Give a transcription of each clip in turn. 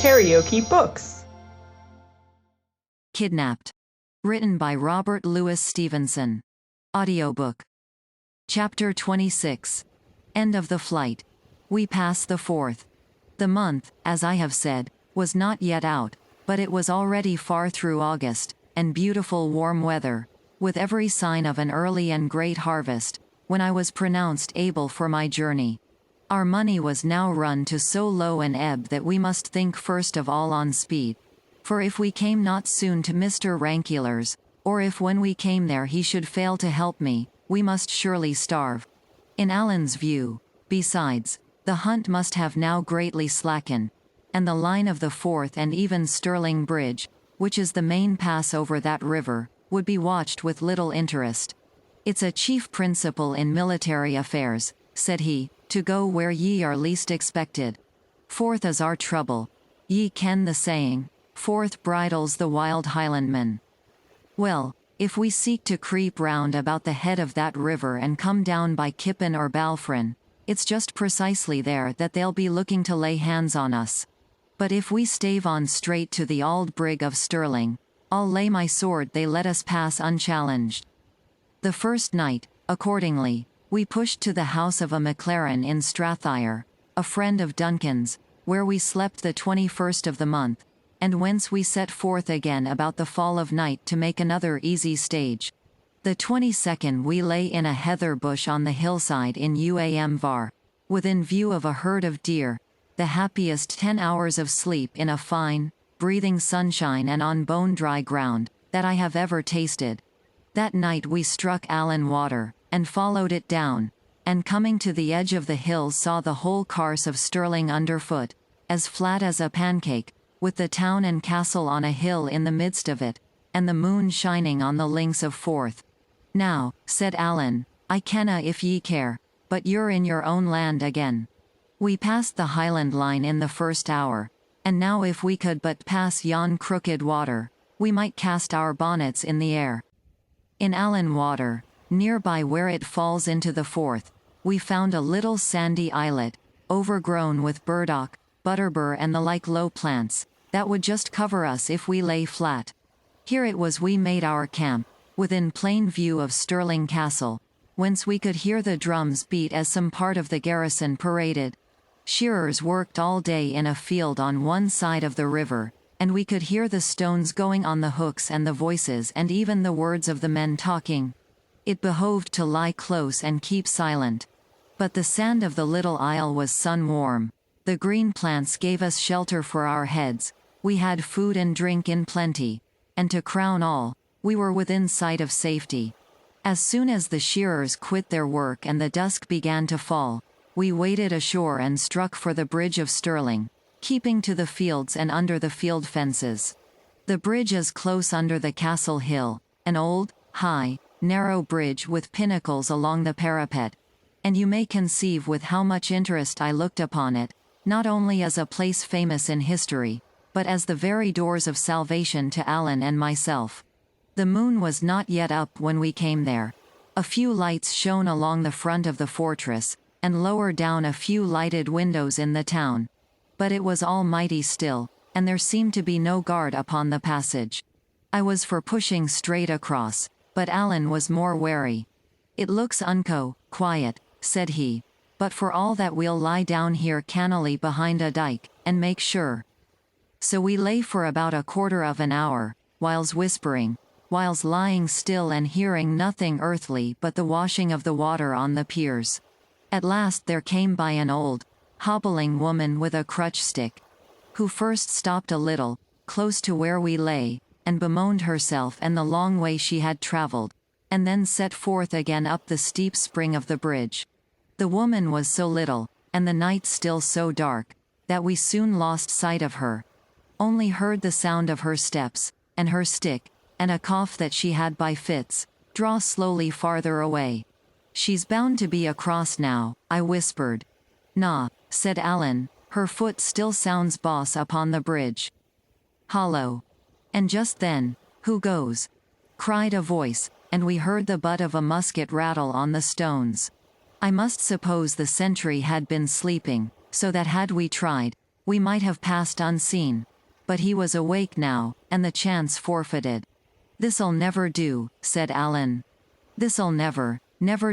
Karaoke Books. Kidnapped. Written by Robert Louis Stevenson. Audiobook. Chapter 26. End of the flight. We pass the 4th. The month, as I have said, was not yet out, but it was already far through August, and beautiful warm weather, with every sign of an early and great harvest, when I was pronounced able for my journey. Our money was now run to so low an ebb that we must think first of all on speed. For if we came not soon to Mr. Rankeillor's, or if when we came there he should fail to help me, we must surely starve. In Allen's view, besides, the hunt must have now greatly slackened, and the line of the Forth and even Stirling Bridge, which is the main pass over that river, would be watched with little interest. It's a chief principle in military affairs, said he, to go where ye are least expected. Forth is our trouble. Ye ken the saying, Forth bridles the wild Highlandman. Well, if we seek to creep round about the head of that river and come down by Kippen or Balfron, it's just precisely there that they'll be looking to lay hands on us. But if we stave on straight to the Auld Brig of Stirling, I'll lay my sword they let us pass unchallenged. The first night, accordingly, we pushed to the house of a MacLaren in Strathyre, a friend of Duncan's, where we slept the 21st of the month, and whence we set forth again about the fall of night to make another easy stage. The 22nd we lay in a heather bush on the hillside in Uam within view of a herd of deer, the happiest 10 hours of sleep in a fine, breathing sunshine and on bone-dry ground, that I have ever tasted. That night we struck Allen Water, and followed it down, and coming to the edge of the hill saw the whole carse of Stirling underfoot, as flat as a pancake, with the town and castle on a hill in the midst of it, and the moon shining on the links of Forth. Now, said Allen, I kenna if ye care, but you're in your own land again. We passed the Highland line in the first hour, and now if we could but pass yon crooked water, we might cast our bonnets in the air. In Allen Water, near by where it falls into the Forth, we found a little sandy islet, overgrown with burdock, butterbur and the like low plants, that would just cover us if we lay flat. Here it was we made our camp, within plain view of Stirling Castle, whence we could hear the drums beat as some part of the garrison paraded. Shearers worked all day in a field on one side of the river, and we could hear the stones going on the hooks and the voices and even the words of the men talking. It behoved to lie close and keep silent. But the sand of the little isle was sun-warm. The green plants gave us shelter for our heads, we had food and drink in plenty, and to crown all, we were within sight of safety. As soon as the shearers quit their work and the dusk began to fall, we waded ashore and struck for the Bridge of Stirling, keeping to the fields and under the field fences. The bridge is close under the castle hill, an old, high, narrow bridge with pinnacles along the parapet, and you may conceive with how much interest I looked upon it, not only as a place famous in history, but as the very doors of salvation to Allen and myself. The moon was not yet up when we came there. A few lights shone along the front of the fortress, and lower down a few lighted windows in the town. But it was all mighty still, and there seemed to be no guard upon the passage. I was for pushing straight across, but Allen was more wary. It looks quiet, said he, but for all that we'll lie down here cannily behind a dike, and make sure. So we lay for about a quarter of an hour, whiles whispering, whiles lying still and hearing nothing earthly but the washing of the water on the piers. At last there came by an old, hobbling woman with a crutch stick, who first stopped a little, close to where we lay, and bemoaned herself and the long way she had travelled, and then set forth again up the steep spring of the bridge. The woman was so little, and the night still so dark, that we soon lost sight of her, only heard the sound of her steps, and her stick, and a cough that she had by fits, draw slowly farther away. She's bound to be across now, I whispered. Nah, said Allen, her foot still sounds boss upon the bridge. Hollow. And just then, who goes? Cried a voice, and we heard the butt of a musket rattle on the stones. I must suppose the sentry had been sleeping, so that had we tried, We might have passed unseen. But he was awake now, and the chance forfeited. This'll never do, said Alan. This'll never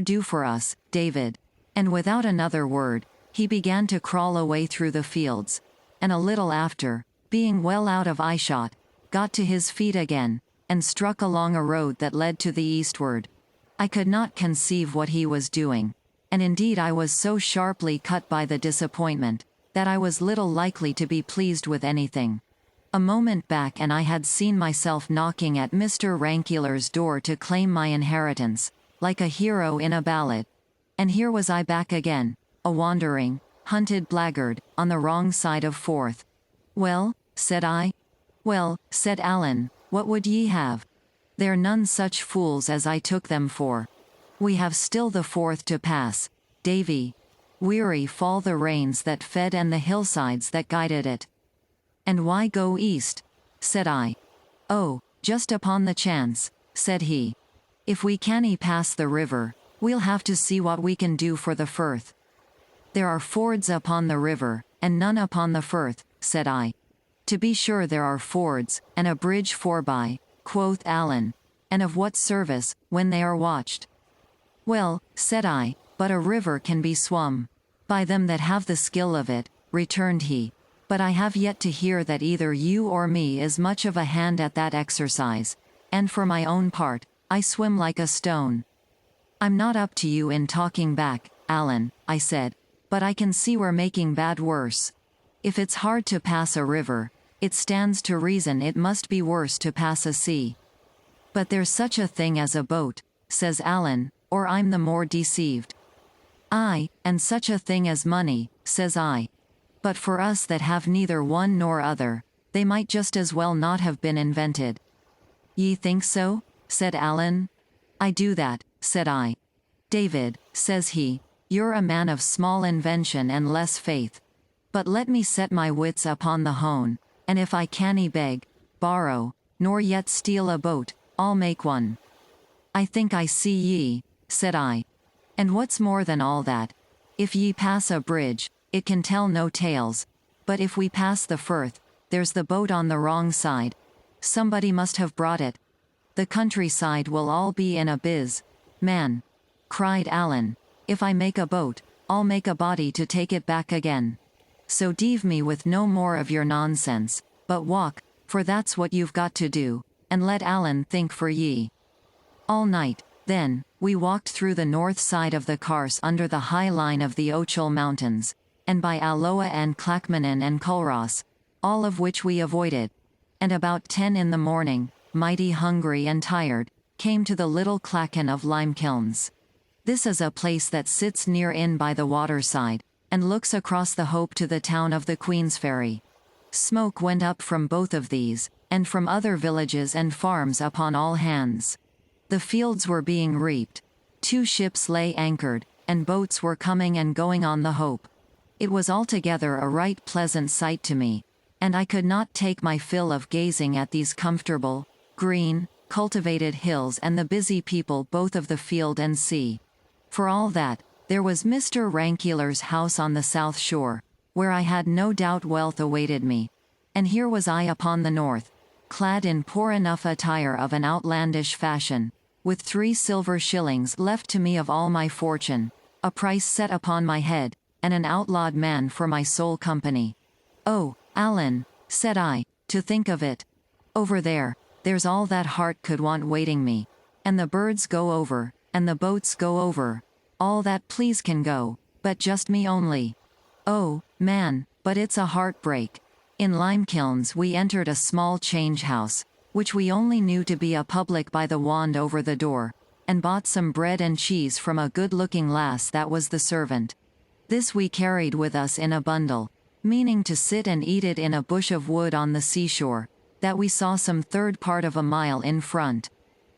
do for us, David. And without another word, he began to crawl away through the fields. And a little after, being well out of eyeshot, got to his feet again, and struck along a road that led to the eastward. I could not conceive what he was doing. And indeed I was so sharply cut by the disappointment, that I was little likely to be pleased with anything. A moment back and I had seen myself knocking at Mr. Rankeillor's door to claim my inheritance, like a hero in a ballad. And here was I back again, a wandering, hunted blackguard, on the wrong side of Forth. Well, said I. Well, said Alan, what would ye have? They're none such fools as I took them for. We have still the Forth to pass, Davy. Weary fall the rains that fed and the hillsides that guided it. And why go east? Said I. Oh, just upon the chance, said he. If we canny pass the river, we'll have to see what we can do for the Firth. There are fords upon the river, and none upon the Firth, said I. To be sure there are fords, and a bridge forby, quoth Alan. And of what service, when they are watched? Well, said I, but a river can be swum. By them that have the skill of it, returned he. But I have yet to hear that either you or me is much of a hand at that exercise, and for my own part, I swim like a stone. I'm not up to you in talking back, Alan, I said, but I can see we're making bad worse. If it's hard to pass a river, it stands to reason it must be worse to pass a sea. But there's such a thing as a boat, says Alan, or I'm the more deceived. Aye, and such a thing as money, says I. But for us that have neither one nor other, they might just as well not have been invented. Ye think so? Said Alan. I do that, said I. David, says he, you're a man of small invention and less faith. But let me set my wits upon the hone, and if I canny beg, borrow, nor yet steal a boat, I'll make one. I think I see ye, said I. And what's more than all that, if ye pass a bridge, it can tell no tales, but if we pass the Firth, there's the boat on the wrong side. Somebody must have brought it. The countryside will all be in a biz. Man, cried Alan, if I make a boat, I'll make a body to take it back again. So deave me with no more of your nonsense, but walk, for that's what you've got to do, and let Alan think for ye. All night, then, we walked through the north side of the Carse under the high line of the Ochil Mountains, and by Alloa and Clackmannan and Culross, all of which we avoided, and about 10 in the morning, mighty hungry and tired, came to the little clachan of Limekilns. This is a place that sits near in by the waterside, and looks across the Hope to the town of the Queensferry. Smoke went up from both of these, and from other villages and farms upon all hands. The fields were being reaped. 2 ships lay anchored, and boats were coming and going on the Hope. It was altogether a right pleasant sight to me, and I could not take my fill of gazing at these comfortable, green, cultivated hills and the busy people both of the field and sea. For all that, there was Mr. Rankeillor's house on the south shore, where I had no doubt wealth awaited me. And here was I upon the north, clad in poor enough attire of an outlandish fashion, with 3 silver shillings left to me of all my fortune, a price set upon my head, and an outlawed man for my sole company. Oh, Alan, said I, to think of it. Over there, there's all that heart could want waiting me. And the birds go over, and the boats go over. All that please can go, but just me only. Oh, man, but it's a heartbreak. In Limekilns we entered a small change house, which we only knew to be a public by the wand over the door, and bought some bread and cheese from a good-looking lass that was the servant. This we carried with us in a bundle, meaning to sit and eat it in a bush of wood on the seashore, that we saw some third part of a mile in front.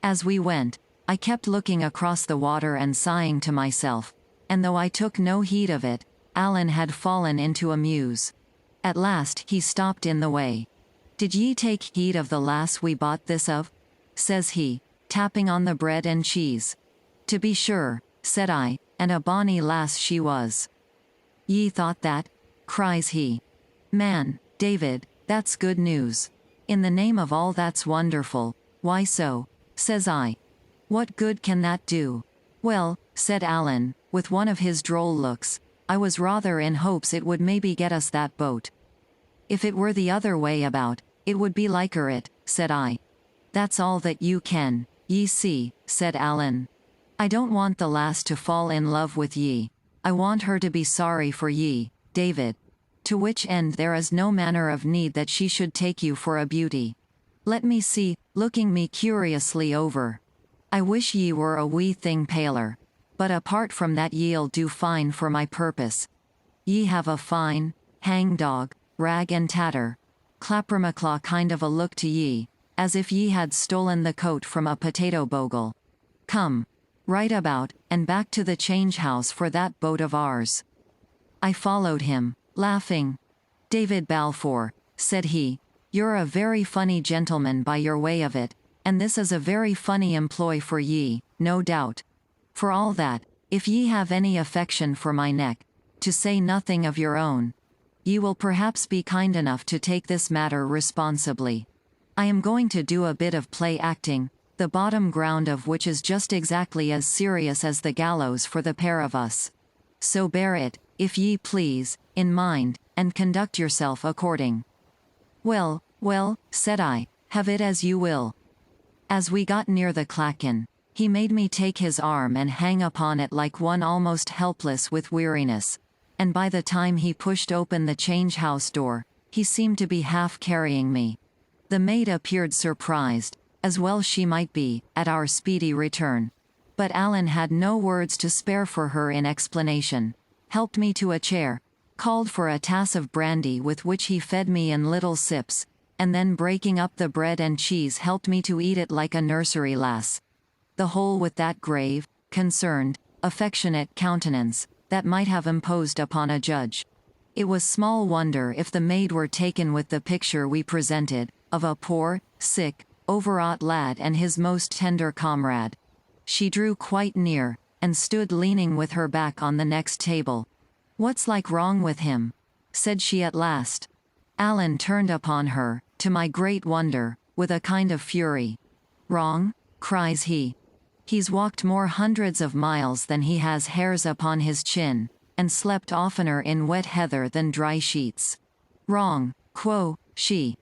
As we went, I kept looking across the water and sighing to myself, and though I took no heed of it, Alan had fallen into a muse. At last he stopped in the way. Did ye take heed of the lass we bought this of? Says he, tapping on the bread and cheese. To be sure, said I, and a bonny lass she was. Ye thought that? Cries he. Man, David, that's good news. In the name of all that's wonderful, why so? Says I. What good can that do? Well, said Alan, with one of his droll looks, I was rather in hopes it would maybe get us that boat. If it were the other way about, it would be liker it, said I. That's all that you can, ye see, said Alan. I don't want the lass to fall in love with ye. I want her to be sorry for ye, David. To which end there is no manner of need that she should take you for a beauty. Let me see, looking me curiously over. I wish ye were a wee thing paler. But apart from that ye'll do fine for my purpose. Ye have a fine, hang-dog, rag and tatter, clappermaclaw kind of a look to ye, as if ye had stolen the coat from a potato bogle. Come, right about, and back to the change-house for that boat of ours. I followed him, laughing. David Balfour, said he, you're a very funny gentleman by your way of it, and this is a very funny employ for ye, no doubt. For all that, if ye have any affection for my neck, to say nothing of your own, ye will perhaps be kind enough to take this matter responsibly. I am going to do a bit of play acting, the bottom ground of which is just exactly as serious as the gallows for the pair of us. So bear it, if ye please, in mind, and conduct yourself according. Well, well, said I, have it as you will. As we got near the clachan, he made me take his arm and hang upon it like one almost helpless with weariness, and by the time he pushed open the change-house door, he seemed to be half carrying me. The maid appeared surprised, as well she might be, at our speedy return. But Alan had no words to spare for her in explanation, helped me to a chair, called for a tass of brandy with which he fed me in little sips, and then breaking up the bread and cheese helped me to eat it like a nursery lass. The whole with that grave, concerned, affectionate countenance, that might have imposed upon a judge. It was small wonder if the maid were taken with the picture we presented, of a poor, sick, overwrought lad and his most tender comrade. She drew quite near, and stood leaning with her back on the next table. What's like wrong with him? Said she at last. Alan turned upon her, to my great wonder, with a kind of fury. Wrong? Cries he. He's walked more hundreds of miles than he has hairs upon his chin, and slept oftener in wet heather than dry sheets. Wrong, quo, she.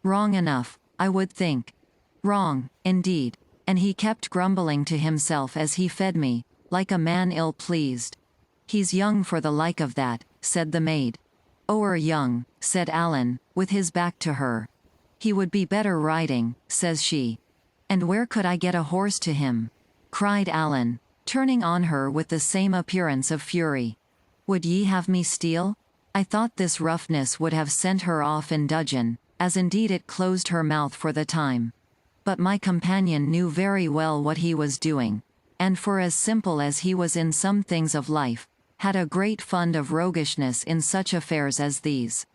Wrong enough, I would think. Wrong, indeed, and he kept grumbling to himself as he fed me, like a man ill-pleased. He's young for the like of that, said the maid. O'er young, said Alan, with his back to her. He would be better riding, says she. And where could I get a horse to him? Cried Alan, turning on her with the same appearance of fury. Would ye have me steal? I thought this roughness would have sent her off in dudgeon, as indeed it closed her mouth for the time. But my companion knew very well what he was doing, and for as simple as he was in some things of life, had a great fund of roguishness in such affairs as these.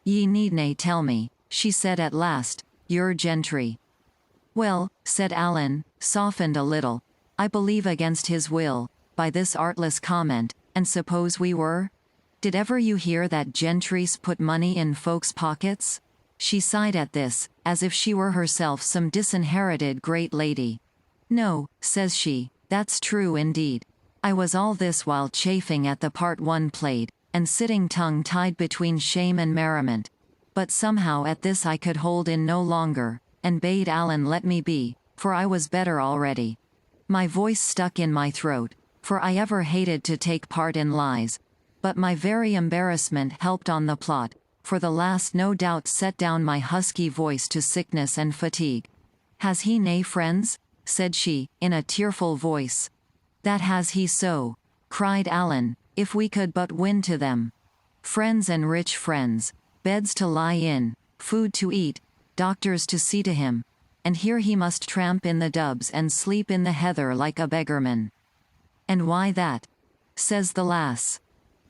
Ye needna tell me, she said at last, you're gentry. Well, said Alan, softened a little, I believe against his will, by this artless comment, and suppose we were? Did ever you hear that gentries put money in folks' pockets? She sighed at this, as if she were herself some disinherited great lady. No, says she, that's true indeed. I was all this while chafing at the part one played, and sitting tongue-tied between shame and merriment. But somehow at this I could hold in no longer, and bade Alan let me be, for I was better already. My voice stuck in my throat, for I ever hated to take part in lies, but my very embarrassment helped on the plot, for the last no doubt set down my husky voice to sickness and fatigue. Has he nae friends? Said she, in a tearful voice. That has he so, cried Alan, if we could but win to them. Friends and rich friends, beds to lie in, food to eat, doctors to see to him, and here he must tramp in the dubs and sleep in the heather like a beggarman. And why that? Says the lass.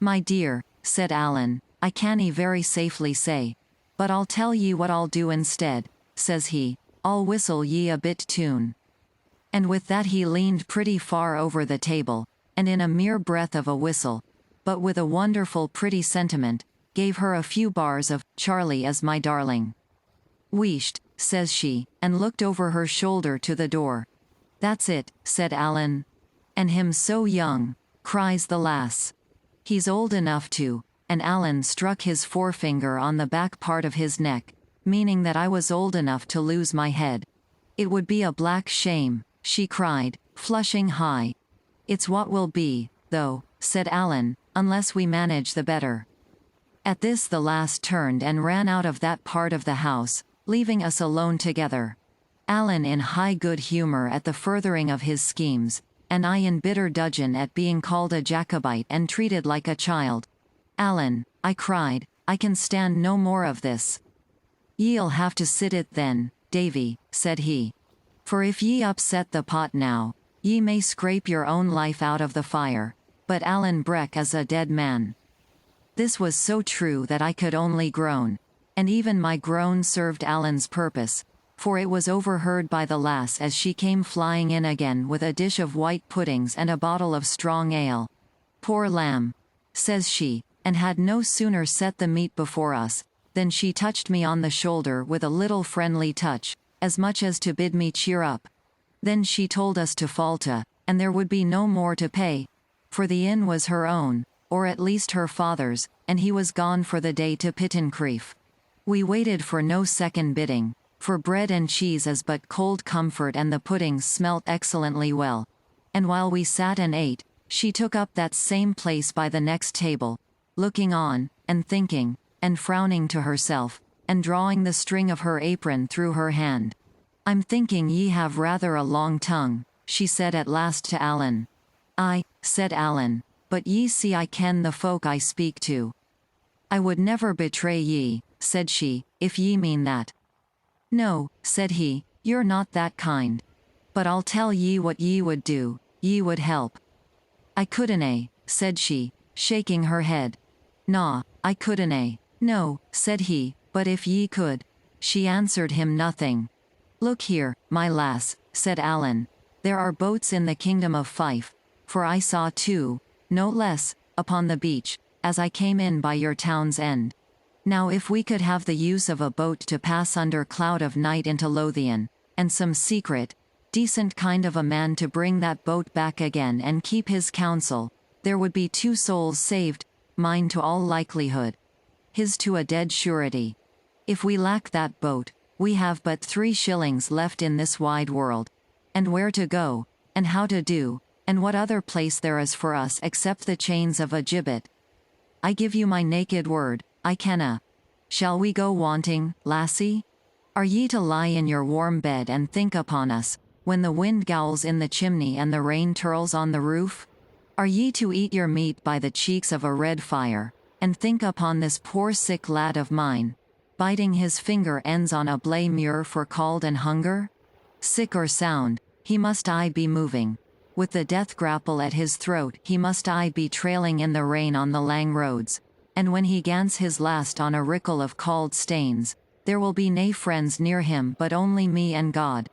My dear, said Alan, I cannae very safely say, but I'll tell ye what I'll do instead, says he, I'll whistle ye a bit tune. And with that he leaned pretty far over the table, and in a mere breath of a whistle, but with a wonderful pretty sentiment, gave her a few bars of "Charlie is my darling." "Wheesht," says she, and looked over her shoulder to the door. "That's it," said Alan. "And him so young," cries the lass. "He's old enough to," and Alan struck his forefinger on the back part of his neck, meaning that I was old enough to lose my head. "It would be a black shame," she cried, flushing high. "It's what will be, though," said Alan, "unless we manage the better." At this the lass turned and ran out of that part of the house, leaving us alone together. Alan in high good humour at the furthering of his schemes, and I in bitter dudgeon at being called a Jacobite and treated like a child. "Alan," I cried, "I can stand no more of this." "Ye'll have to sit it then, Davy," said he. "For if ye upset the pot now, ye may scrape your own life out of the fire, but Alan Breck is a dead man." This was so true that I could only groan, and even my groan served Alan's purpose, for it was overheard by the lass as she came flying in again with a dish of white puddings and a bottle of strong ale. "Poor lamb," says she, and had no sooner set the meat before us, than she touched me on the shoulder with a little friendly touch, as much as to bid me cheer up. Then she told us to falta, and there would be no more to pay, for the inn was her own, or at least her father's, and he was gone for the day to Pittencrieff. We waited for no second bidding, for bread and cheese is but cold comfort and the puddings smelt excellently well. And while we sat and ate, she took up that same place by the next table, looking on, and thinking, and frowning to herself, and drawing the string of her apron through her hand. "I'm thinking ye have rather a long tongue," she said at last to Alan. "Aye," said Alan, "but ye see I ken the folk I speak to." "I would never betray ye," said she, "if ye mean that." "No," said he, "you're not that kind. But I'll tell ye what ye would do, ye would help." "I couldn't," said she, shaking her head. "Naw, I couldn't." "No," said he, "but if ye could." She answered him nothing. "Look here, my lass," said Alan, "there are boats in the kingdom of Fife, for I saw two, no less, upon the beach, as I came in by your town's end. Now if we could have the use of a boat to pass under cloud of night into Lothian, and some secret, decent kind of a man to bring that boat back again and keep his counsel, there would be 2 souls saved, mine to all likelihood, his to a dead surety. If we lack that boat, we have but 3 shillings left in this wide world. And where to go, and how to do, and what other place there is for us except the chains of a gibbet? I give you my naked word, I kenna. Shall we go wanting, lassie? Are ye to lie in your warm bed and think upon us, when the wind gowls in the chimney and the rain tirls on the roof? Are ye to eat your meat by the cheeks of a red fire, and think upon this poor sick lad of mine, biting his finger ends on a blay muir for cold and hunger? Sick or sound, he must aye be moving. With the death grapple at his throat he must aye be trailing in the rain on the lang roads, and when he gans his last on a rickle of cauld stains, there will be nae friends near him but only me and God."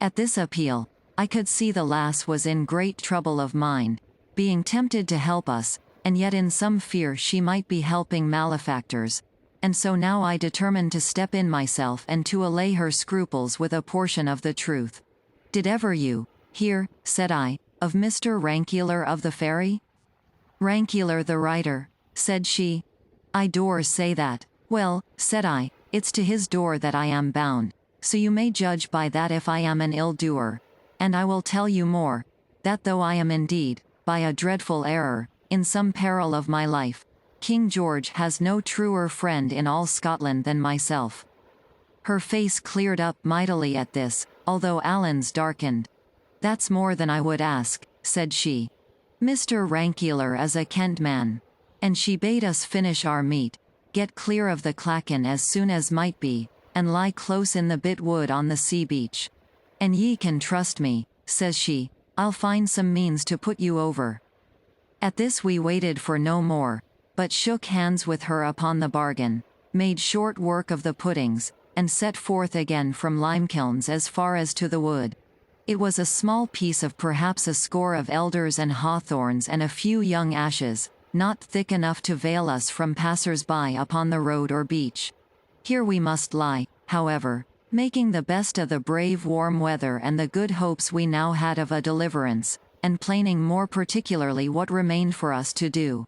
At this appeal, I could see the lass was in great trouble of mind, being tempted to help us, and yet in some fear she might be helping malefactors, and so now I determined to step in myself and to allay her scruples with a portion of the truth. "Did ever you hear," said I, "of Mr. Rankeillor of the Ferry?" "Rankeillor the writer," said she. "I door say that." "Well," said I, "it's to his door that I am bound, so you may judge by that if I am an ill-doer. And I will tell you more, that though I am indeed, by a dreadful error, in some peril of my life, King George has no truer friend in all Scotland than myself." Her face cleared up mightily at this, although Alan's darkened. "That's more than I would ask," said she. "Mr. Rankeillor is a Kent man." And she bade us finish our meat, get clear of the clachan as soon as might be, and lie close in the bit wood on the sea beach. "And ye can trust me," says she, "I'll find some means to put you over." At this we waited for no more, but shook hands with her upon the bargain, made short work of the puddings, and set forth again from Limekilns as far as to the wood. It was a small piece of perhaps a score of elders and hawthorns and a few young ashes, not thick enough to veil us from passers-by upon the road or beach. Here we must lie, however, making the best of the brave warm weather and the good hopes we now had of a deliverance, and planning more particularly what remained for us to do.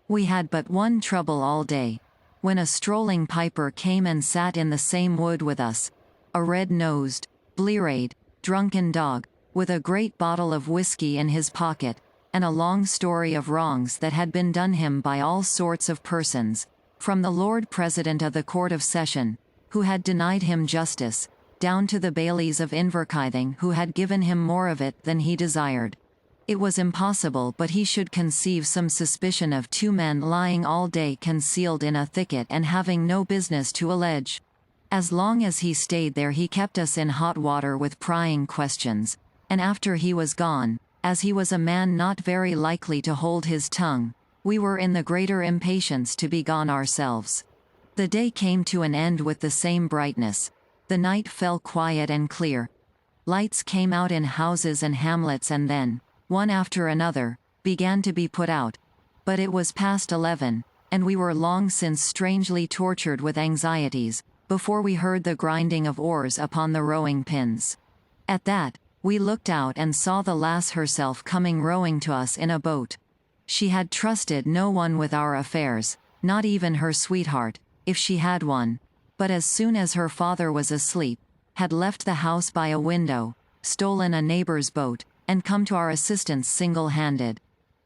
We had but one trouble all day. When a strolling piper came and sat in the same wood with us, a red-nosed, blear-eyed, drunken dog, with a great bottle of whiskey in his pocket, and a long story of wrongs that had been done him by all sorts of persons, from the Lord President of the Court of Session, who had denied him justice, down to the bailies of Inverkeithing who had given him more of it than he desired. It was impossible but he should conceive some suspicion of two men lying all day concealed in a thicket and having no business to allege. As long as he stayed there he kept us in hot water with prying questions, and after he was gone, as he was a man not very likely to hold his tongue, we were in the greater impatience to be gone ourselves. The day came to an end with the same brightness. The night fell quiet and clear. Lights came out in houses and hamlets and then, one after another, began to be put out. But it was past 11, and we were long since strangely tortured with anxieties, before we heard the grinding of oars upon the rowing pins. At that, we looked out and saw the lass herself coming rowing to us in a boat. She had trusted no one with our affairs, not even her sweetheart, if she had one, but as soon as her father was asleep, had left the house by a window, stolen a neighbor's boat, and come to our assistance single-handed.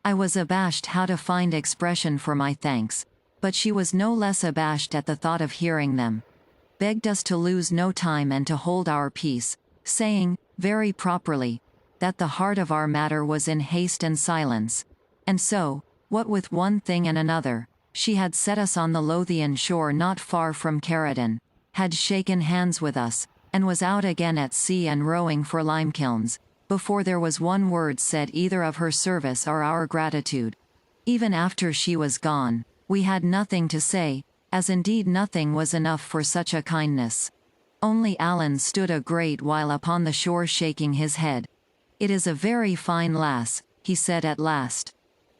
I was abashed how to find expression for my thanks, but she was no less abashed at the thought of hearing them. Begged us to lose no time and to hold our peace, saying, very properly, that the heart of our matter was in haste and silence. And so, what with one thing and another, she had set us on the Lothian shore not far from Caradon, had shaken hands with us, and was out again at sea and rowing for Limekilns, before there was one word said either of her service or our gratitude. Even after she was gone, we had nothing to say, as indeed nothing was enough for such a kindness. Only Alan stood a great while upon the shore shaking his head. "It is a very fine lass," he said at last.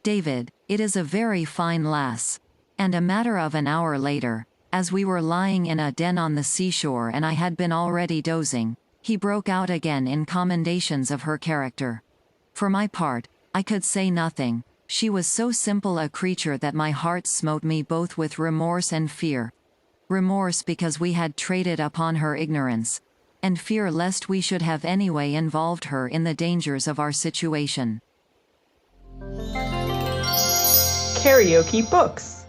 "David, it is a very fine lass." And a matter of an hour later, as we were lying in a den on the seashore and I had been already dozing, he broke out again in commendations of her character. For my part, I could say nothing. She was so simple a creature that my heart smote me both with remorse and fear. Remorse because we had traded upon her ignorance, and fear lest we should have anyway involved her in the dangers of our situation. Karaoke Books.